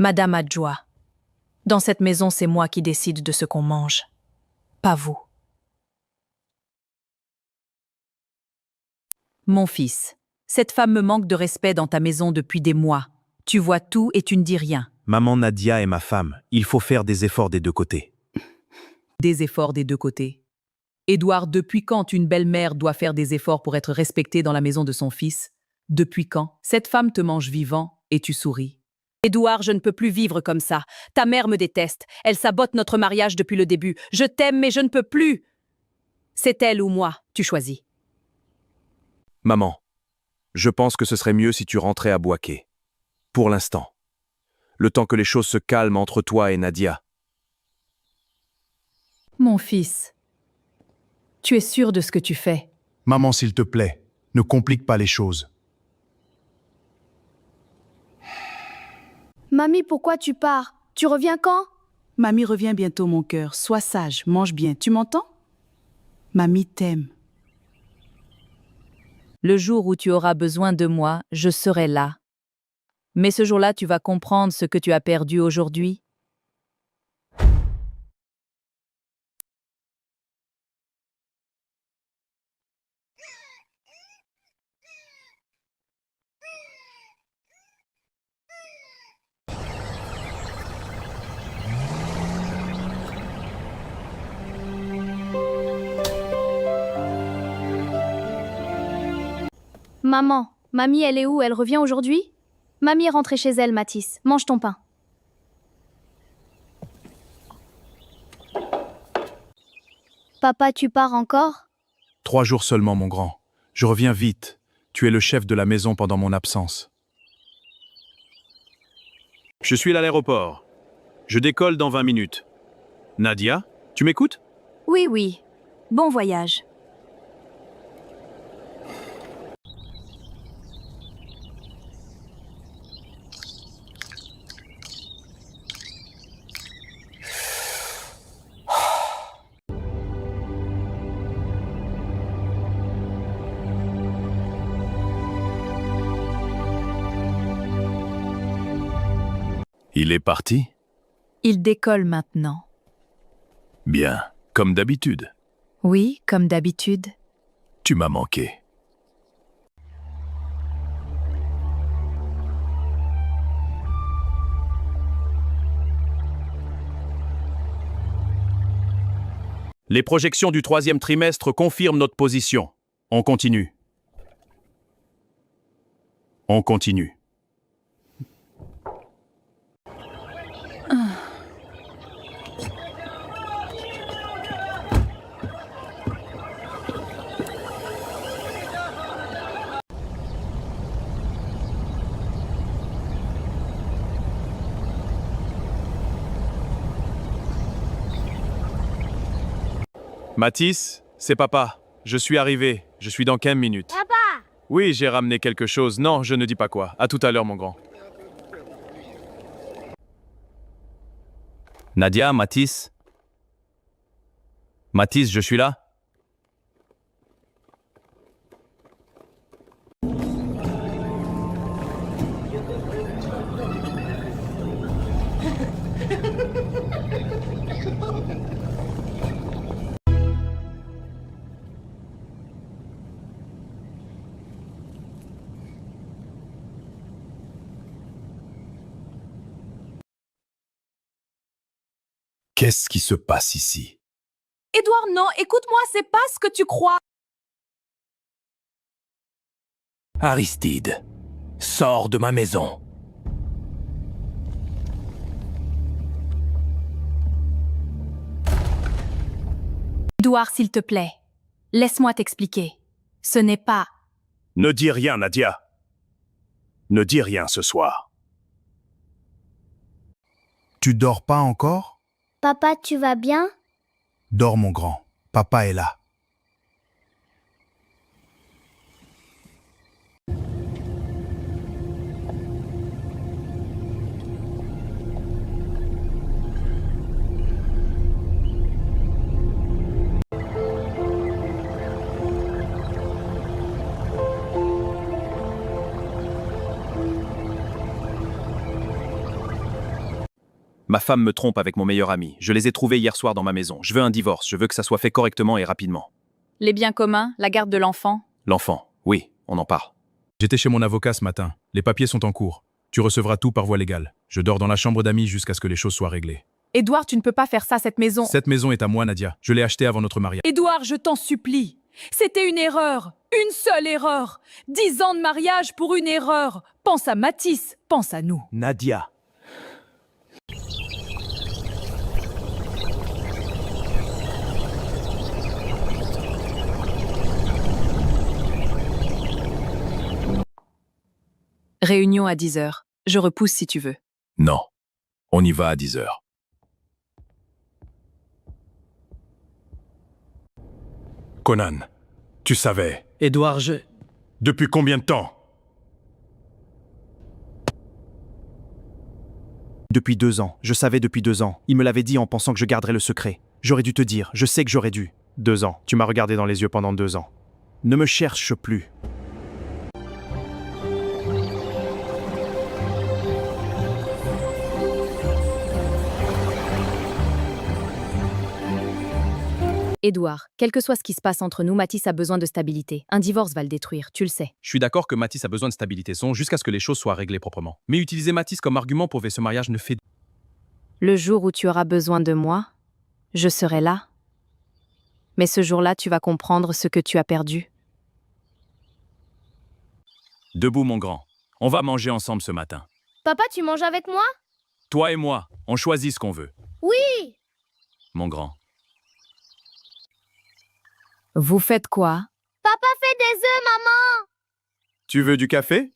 Madame Adjoa, dans cette maison, c'est moi qui décide de ce qu'on mange, pas vous. Mon fils, cette femme me manque de respect dans ta maison depuis des mois. Tu vois tout et tu ne dis rien. Maman Nadia est ma femme. Il faut faire des efforts des deux côtés. Des efforts des deux côtés. Édouard, depuis quand une belle-mère doit faire des efforts pour être respectée dans la maison de son fils? Depuis quand? Cette femme te mange vivant et tu souris. Édouard, je ne peux plus vivre comme ça. Ta mère me déteste. Elle sabote notre mariage depuis le début. Je t'aime, mais je ne peux plus. C'est elle ou moi, tu choisis. Maman, je pense que ce serait mieux si tu rentrais à Bouaké. Pour l'instant. Le temps que les choses se calment entre toi et Nadia. Mon fils, tu es sûr de ce que tu fais? Maman, s'il te plaît, ne complique pas les choses. Mamie, pourquoi tu pars? Tu reviens quand? Mamie revient bientôt, mon cœur. Sois sage, mange bien. Tu m'entends? Mamie t'aime. Le jour où tu auras besoin de moi, je serai là. Mais ce jour-là, tu vas comprendre ce que tu as perdu aujourd'hui. Maman, mamie, elle est où? Elle revient aujourd'hui? Mamie est rentrée chez elle, Mathis. Mange ton pain. Papa, tu pars encore? 3 jours seulement, mon grand. Je reviens vite. Tu es le chef de la maison pendant mon absence. Je suis à l'aéroport. Je décolle dans 20 minutes. Nadia, tu m'écoutes? Oui, oui. Bon voyage. Il est parti? Il décolle maintenant. Bien, comme d'habitude. Oui, comme d'habitude. Tu m'as manqué. Les projections du 3e trimestre confirment notre position. On continue. On continue. Mathis, c'est papa. Je suis arrivé. Je suis dans 15 minutes. Papa! Oui, j'ai ramené quelque chose. Non, je ne dis pas quoi. À tout à l'heure, mon grand. Nadia, Mathis. Mathis, je suis là. Qu'est-ce qui se passe ici? Édouard, non, écoute-moi, c'est pas ce que tu crois. Aristide, sors de ma maison. Édouard, s'il te plaît, laisse-moi t'expliquer. Ce n'est pas... Ne dis rien, Nadia. Ne dis rien ce soir. Tu dors pas encore? Papa, tu vas bien? Dors, mon grand. Papa est là. Ma femme me trompe avec mon meilleur ami. Je les ai trouvés hier soir dans ma maison. Je veux un divorce. Je veux que ça soit fait correctement et rapidement. Les biens communs, la garde de l'enfant. L'enfant, oui, on en parle. J'étais chez mon avocat ce matin. Les papiers sont en cours. Tu recevras tout par voie légale. Je dors dans la chambre d'amis jusqu'à ce que les choses soient réglées. Édouard, tu ne peux pas faire ça, cette maison. Cette maison est à moi, Nadia. Je l'ai achetée avant notre mariage. Édouard, je t'en supplie. C'était une erreur. Une seule erreur. 10 ans de mariage pour une erreur. Pense à Mathis, pense à nous. Nadia. Réunion à 10h. Je repousse si tu veux. Non. On y va à 10 heures. Conan, tu savais. Édouard, Depuis combien de temps? Depuis 2 ans. Je savais depuis 2 ans. Il me l'avait dit en pensant que je garderais le secret. J'aurais dû te dire. Je sais que j'aurais dû. 2 ans. Tu m'as regardé dans les yeux pendant 2 ans. Ne me cherche plus. Édouard, quel que soit ce qui se passe entre nous, Mathis a besoin de stabilité. Un divorce va le détruire, tu le sais. Je suis d'accord que Mathis a besoin de stabilité jusqu'à ce que les choses soient réglées proprement. Mais utiliser Mathis comme argument pour ce mariage ne fait... Le jour où tu auras besoin de moi, je serai là. Mais ce jour-là, tu vas comprendre ce que tu as perdu. Debout, mon grand. On va manger ensemble ce matin. Papa, tu manges avec moi? Toi et moi, on choisit ce qu'on veut. Oui! Mon grand. Vous faites quoi? Papa fait des œufs, maman! Tu veux du café?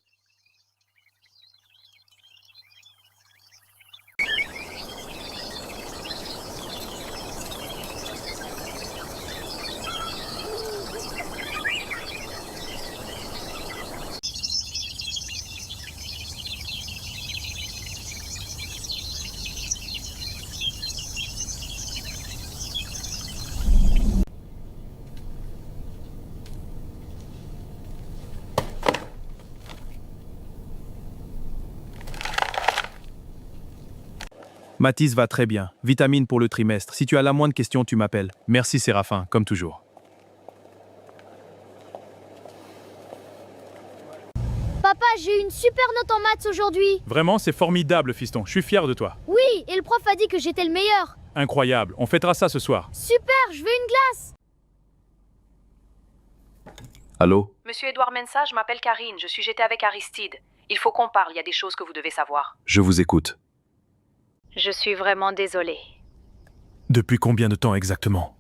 Mathis va très bien. Vitamine pour le trimestre. Si tu as la moindre question, tu m'appelles. Merci Séraphin, comme toujours. Papa, j'ai eu une super note en maths aujourd'hui. Vraiment, c'est formidable, fiston. Je suis fier de toi. Oui, et le prof a dit que j'étais le meilleur. Incroyable. On fêtera ça ce soir. Super, je veux une glace. Allô? Monsieur Édouard Mensa, je m'appelle Karine. J'étais avec Aristide. Il faut qu'on parle, il y a des choses que vous devez savoir. Je vous écoute. Je suis vraiment désolée. Depuis combien de temps exactement?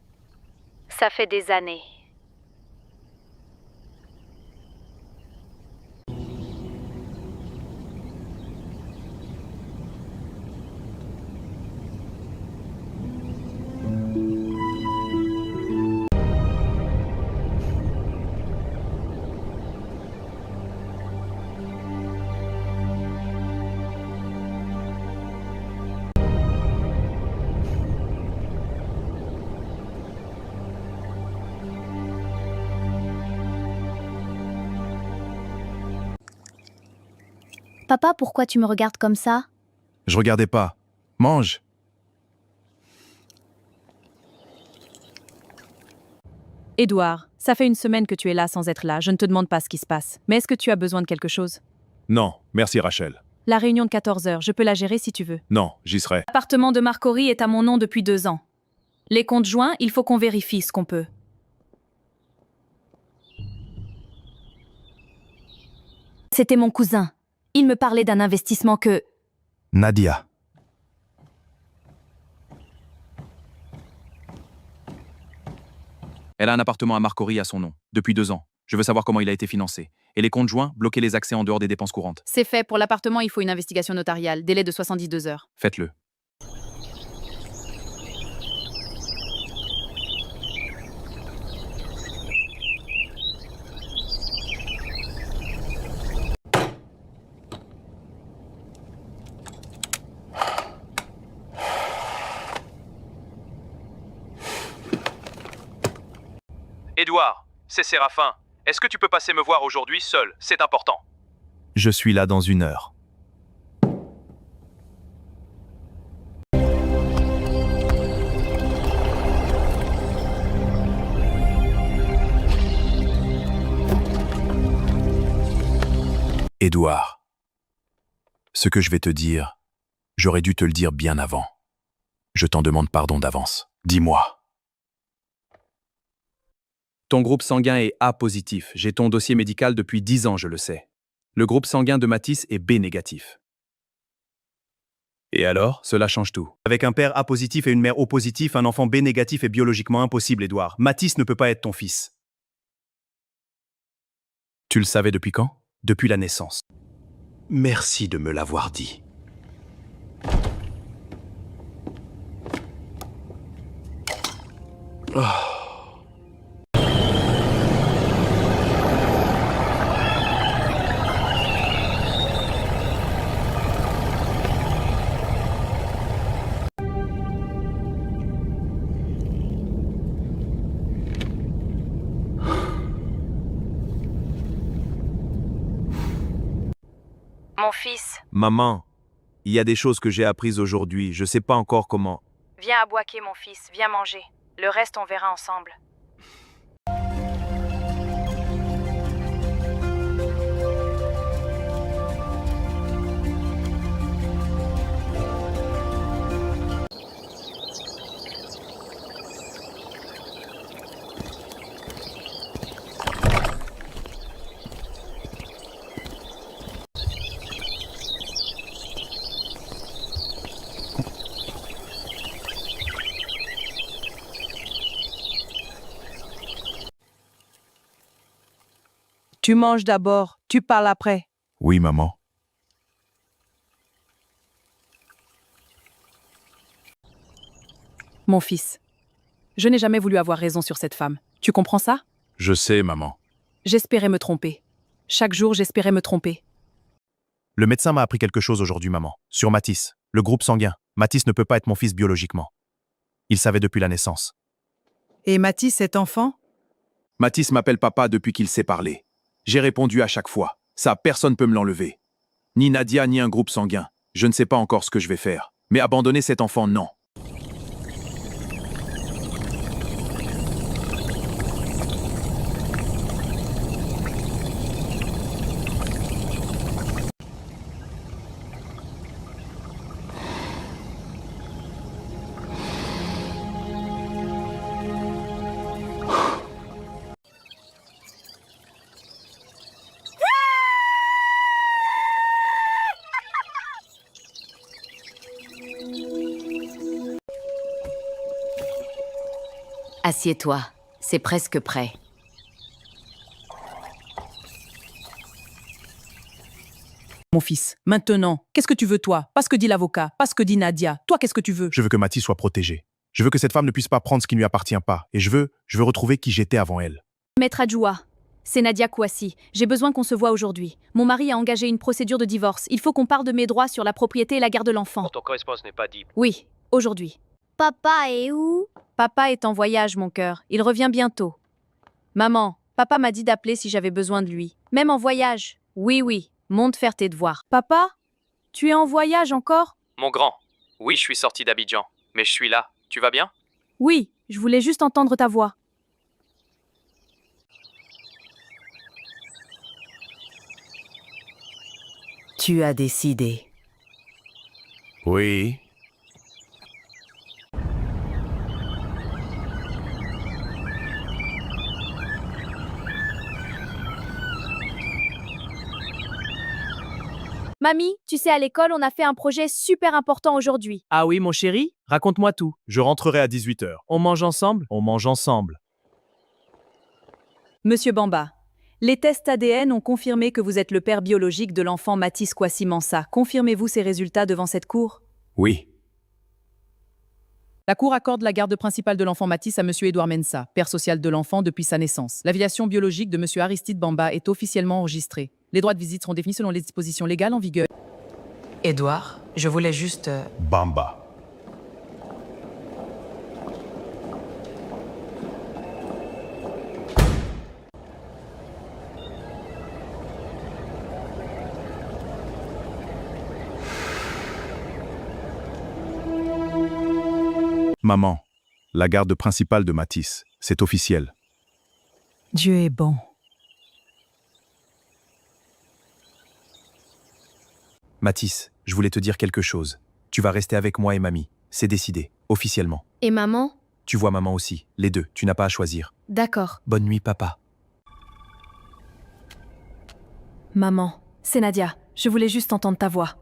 Ça fait des années. Papa, pourquoi tu me regardes comme ça? Je regardais pas. Mange. Édouard, ça fait une semaine que tu es là sans être là. Je ne te demande pas ce qui se passe. Mais est-ce que tu as besoin de quelque chose? Non, merci Rachel. La réunion de 14h, je peux la gérer si tu veux. Non, j'y serai. L'appartement de Marcory est à mon nom depuis 2 ans. Les comptes joints, il faut qu'on vérifie ce qu'on peut. C'était mon cousin. Il me parlait d'un investissement que... Nadia. Elle a un appartement à Marcory à son nom, depuis 2 ans. Je veux savoir comment il a été financé. Et les comptes joints, bloquer les accès en dehors des dépenses courantes. C'est fait. Pour l'appartement, il faut une investigation notariale. Délai de 72 heures. Faites-le. Édouard, c'est Séraphin. Est-ce que tu peux passer me voir aujourd'hui seul? C'est important. Je suis là dans 1 heure. Édouard, ce que je vais te dire, j'aurais dû te le dire bien avant. Je t'en demande pardon d'avance. Dis-moi. Ton groupe sanguin est A positif. J'ai ton dossier médical depuis 10 ans, je le sais. Le groupe sanguin de Mathis est B négatif. Et alors, cela change tout. Avec un père A positif et une mère O positif, un enfant B négatif est biologiquement impossible, Édouard. Mathis ne peut pas être ton fils. Tu le savais depuis quand? Depuis la naissance. Merci de me l'avoir dit. Mon fils, Maman, il y a des choses que j'ai apprises aujourd'hui. Je sais pas encore comment. viens à Boaké, mon fils, viens manger. Le reste, on verra ensemble. Tu manges d'abord, tu parles après. Oui, maman. Mon fils, je n'ai jamais voulu avoir raison sur cette femme. Tu comprends ça? Je sais, maman. J'espérais me tromper. Chaque jour, j'espérais me tromper. Le médecin m'a appris quelque chose aujourd'hui, maman. Sur Mathis, le groupe sanguin. Mathis ne peut pas être mon fils biologiquement. Il savait depuis la naissance. Et Mathis, cet enfant? Mathis m'appelle papa depuis qu'il sait parler. J'ai répondu à chaque fois. Ça, personne peut me l'enlever. Ni Nadia, ni un groupe sanguin. Je ne sais pas encore ce que je vais faire. Mais abandonner cet enfant, non. Assieds-toi, c'est presque prêt. Mon fils, maintenant, qu'est-ce que tu veux toi? Pas ce que dit l'avocat, pas ce que dit Nadia. Toi, qu'est-ce que tu veux? Je veux que Mathis soit protégé. Je veux que cette femme ne puisse pas prendre ce qui ne lui appartient pas. Et je veux retrouver qui j'étais avant elle. Maître Adjoua, c'est Nadia Kouassi. J'ai besoin qu'on se voie aujourd'hui. Mon mari a engagé une procédure de divorce. Il faut qu'on parle de mes droits sur la propriété et la garde de l'enfant. Ton correspondance n'est pas dit. Oui, aujourd'hui. Papa est où? Papa est en voyage, mon cœur. Il revient bientôt. Maman, papa m'a dit d'appeler si j'avais besoin de lui. Même en voyage. Oui, monte faire tes devoirs. Papa, tu es en voyage encore? Mon grand. Oui, je suis sorti d'Abidjan. Mais je suis là. Tu vas bien? Oui, je voulais juste entendre ta voix. Tu as décidé. Oui. Mamie, tu sais, à l'école, on a fait un projet super important aujourd'hui. Ah oui, mon chéri, raconte-moi tout. Je rentrerai à 18h. On mange ensemble? On mange ensemble. Monsieur Bamba, les tests ADN ont confirmé que vous êtes le père biologique de l'enfant Mathis Kouassi Mansa. Confirmez-vous ces résultats devant cette cour? Oui. La Cour accorde la garde principale de l'enfant Mathis à M. Édouard Mensa, père social de l'enfant depuis sa naissance. La filiation biologique de M. Aristide Bamba est officiellement enregistrée. Les droits de visite seront définis selon les dispositions légales en vigueur. Édouard, je voulais juste... Bamba. Maman, la garde principale de Mathis, c'est officiel. Dieu est bon. Mathis, je voulais te dire quelque chose. Tu vas rester avec moi et mamie. C'est décidé, officiellement. Et maman? Tu vois maman aussi, les deux, tu n'as pas à choisir. D'accord. Bonne nuit, papa. Maman, c'est Nadia. Je voulais juste entendre ta voix.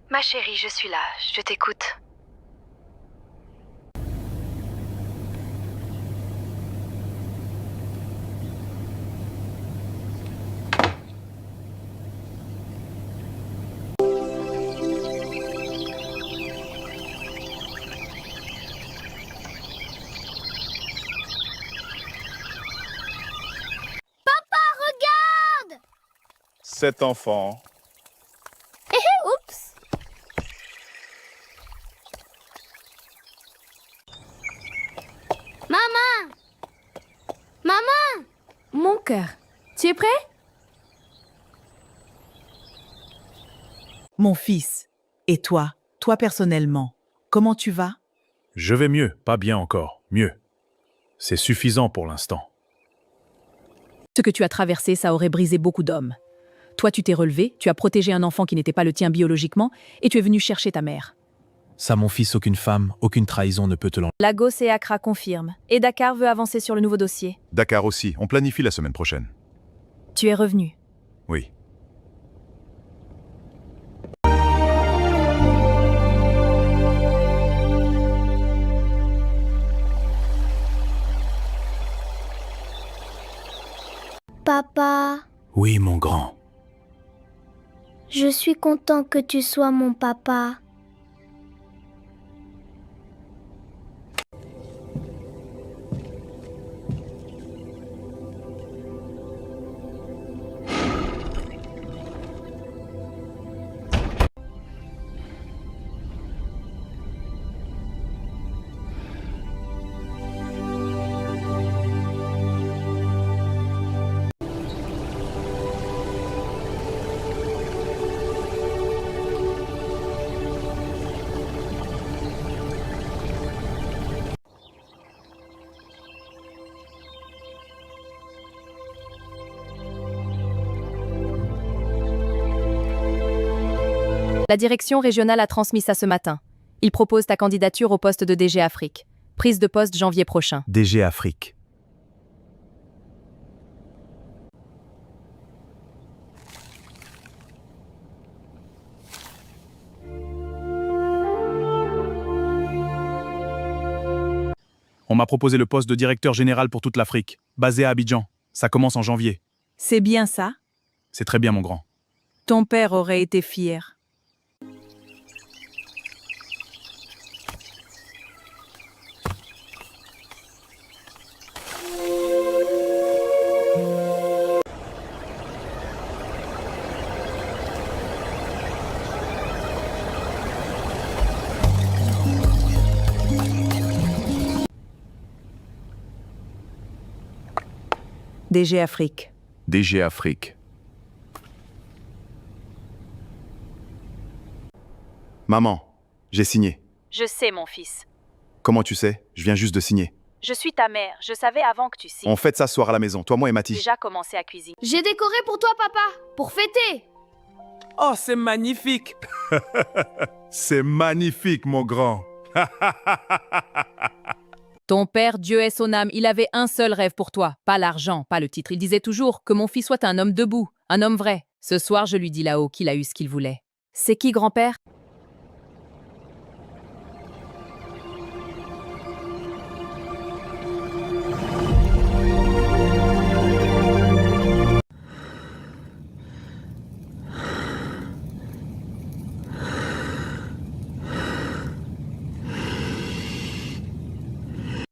Ma chérie, je suis là, je t'écoute. Cet enfant. Oups! Maman! Maman! Mon cœur, tu es prêt? Mon fils, et toi, toi personnellement, comment tu vas? Je vais mieux, pas bien encore, mieux. C'est suffisant pour l'instant. Ce que tu as traversé, ça aurait brisé beaucoup d'hommes. Toi, tu t'es relevé, tu as protégé un enfant qui n'était pas le tien biologiquement, et tu es venu chercher ta mère. Ça, mon fils, aucune femme, aucune trahison ne peut te l'enlever. Lagos et Accra confirment. Et Dakar veut avancer sur le nouveau dossier. Dakar aussi, on planifie la semaine prochaine. Tu es revenu. Oui. Papa, Oui, mon grand. je suis content que tu sois mon papa. La direction régionale a transmis ça ce matin. Ils proposent ta candidature au poste de DG Afrique. Prise de poste janvier prochain. DG Afrique. On m'a proposé le poste de directeur général pour toute l'Afrique, basé à Abidjan. Ça commence en janvier. C'est bien ça? C'est très bien, mon grand. Ton père aurait été fier. DG Afrique. DG Afrique. Maman, j'ai signé. Je sais, mon fils. Comment tu sais? Je viens juste de signer. Je suis ta mère. Je savais avant que tu signes. On fête ça ce soir à la maison, toi, moi et Mathis. Déjà commencé à cuisiner. J'ai décoré pour toi, papa, pour fêter. Oh, c'est magnifique! C'est magnifique, mon grand. Ton père, Dieu est son âme, il avait un seul rêve pour toi, pas l'argent, pas le titre. Il disait toujours que mon fils soit un homme debout, un homme vrai. Ce soir, je lui dis là-haut qu'il a eu ce qu'il voulait. C'est qui, grand-père?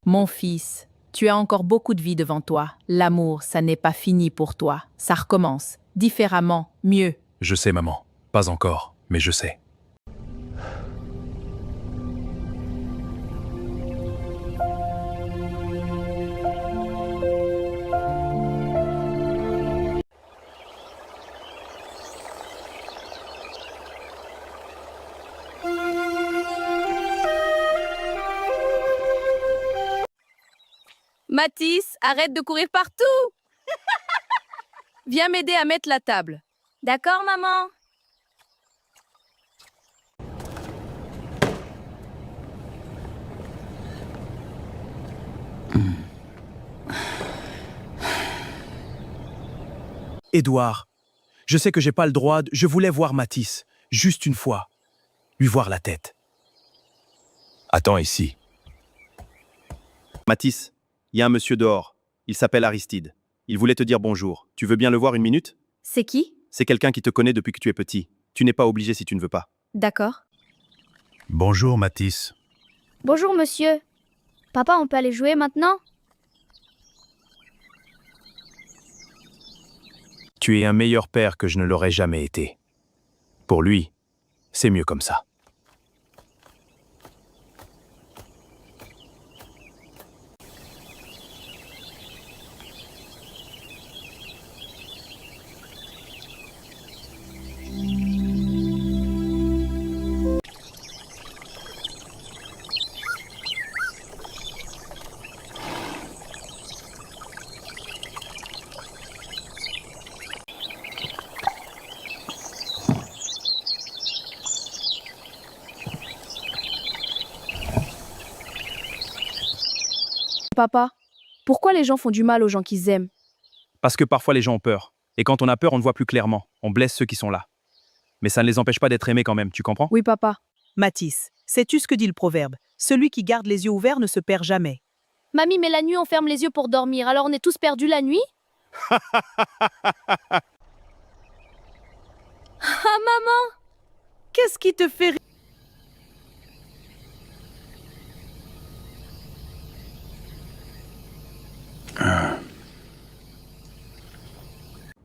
Mon fils, tu as encore beaucoup de vie devant toi. L'amour, ça n'est pas fini pour toi. Ça recommence, différemment, mieux. Je sais, maman. Pas encore, mais je sais. Mathis, arrête de courir partout! Viens m'aider à mettre la table. D'accord, maman. Édouard, je sais que j'ai pas le droit, je voulais voir Matisse, juste une fois, lui voir la tête. Attends ici. Matisse, il y a un monsieur dehors. Il s'appelle Aristide. Il voulait te dire bonjour. Tu veux bien le voir une minute? C'est qui? C'est quelqu'un qui te connaît depuis que tu es petit. Tu n'es pas obligé si tu ne veux pas. D'accord. Bonjour Matisse. Bonjour, monsieur. Papa, on peut aller jouer maintenant? Tu es un meilleur père que je ne l'aurais jamais été. Pour lui, c'est mieux comme ça. Papa, pourquoi les gens font du mal aux gens qu'ils aiment? Parce que parfois les gens ont peur. Et quand on a peur, on ne voit plus clairement. On blesse ceux qui sont là. Mais ça ne les empêche pas d'être aimés quand même, tu comprends? Oui, papa. Matisse, sais-tu ce que dit le proverbe? Celui qui garde les yeux ouverts ne se perd jamais. Mamie, mais la nuit, on ferme les yeux pour dormir, alors on est tous perdus la nuit? Ah, maman! Qu'est-ce qui te fait rire?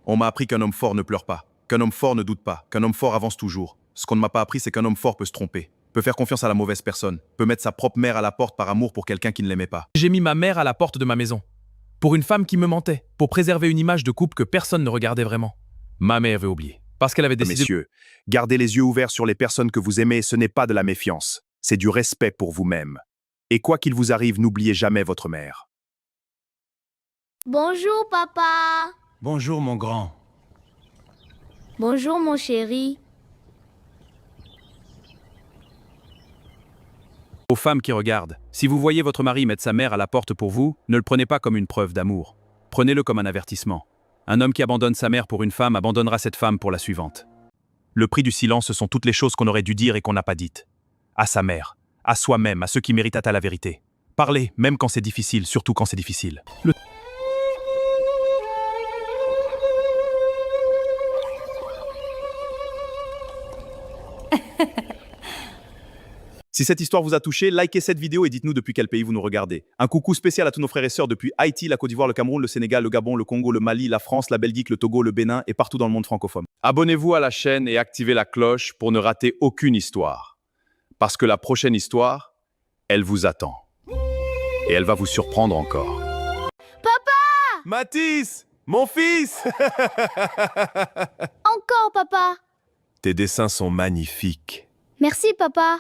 On m'a appris qu'un homme fort ne pleure pas, qu'un homme fort ne doute pas, qu'un homme fort avance toujours. Ce qu'on ne m'a pas appris, c'est qu'un homme fort peut se tromper, peut faire confiance à la mauvaise personne, peut mettre sa propre mère à la porte par amour pour quelqu'un qui ne l'aimait pas. J'ai mis ma mère à la porte de ma maison. Pour une femme qui me mentait. Pour préserver une image de couple que personne ne regardait vraiment. Ma mère avait oublié. Parce qu'elle avait décidé... Messieurs, gardez les yeux ouverts sur les personnes que vous aimez, ce n'est pas de la méfiance, c'est du respect pour vous-même. Et quoi qu'il vous arrive, n'oubliez jamais votre mère. Bonjour, papa! Bonjour, mon grand. Bonjour, mon chéri. Aux femmes qui regardent, si vous voyez votre mari mettre sa mère à la porte pour vous, ne le prenez pas comme une preuve d'amour. Prenez-le comme un avertissement. Un homme qui abandonne sa mère pour une femme abandonnera cette femme pour la suivante. Le prix du silence, ce sont toutes les choses qu'on aurait dû dire et qu'on n'a pas dites. À sa mère, à soi-même, à ceux qui méritent à la vérité. Parlez, même quand c'est difficile, surtout quand c'est difficile. Si cette histoire vous a touché, likez cette vidéo et dites-nous depuis quel pays vous nous regardez. Un coucou spécial à tous nos frères et sœurs depuis Haïti, la Côte d'Ivoire, le Cameroun, le Sénégal, le Gabon, le Congo, le Mali, la France, la Belgique, le Togo, le Bénin et partout dans le monde francophone. Abonnez-vous à la chaîne et activez la cloche pour ne rater aucune histoire. Parce que la prochaine histoire, elle vous attend. Et elle va vous surprendre encore. Matisse, mon fils. Encore, papa! Tes dessins sont magnifiques. Merci, papa.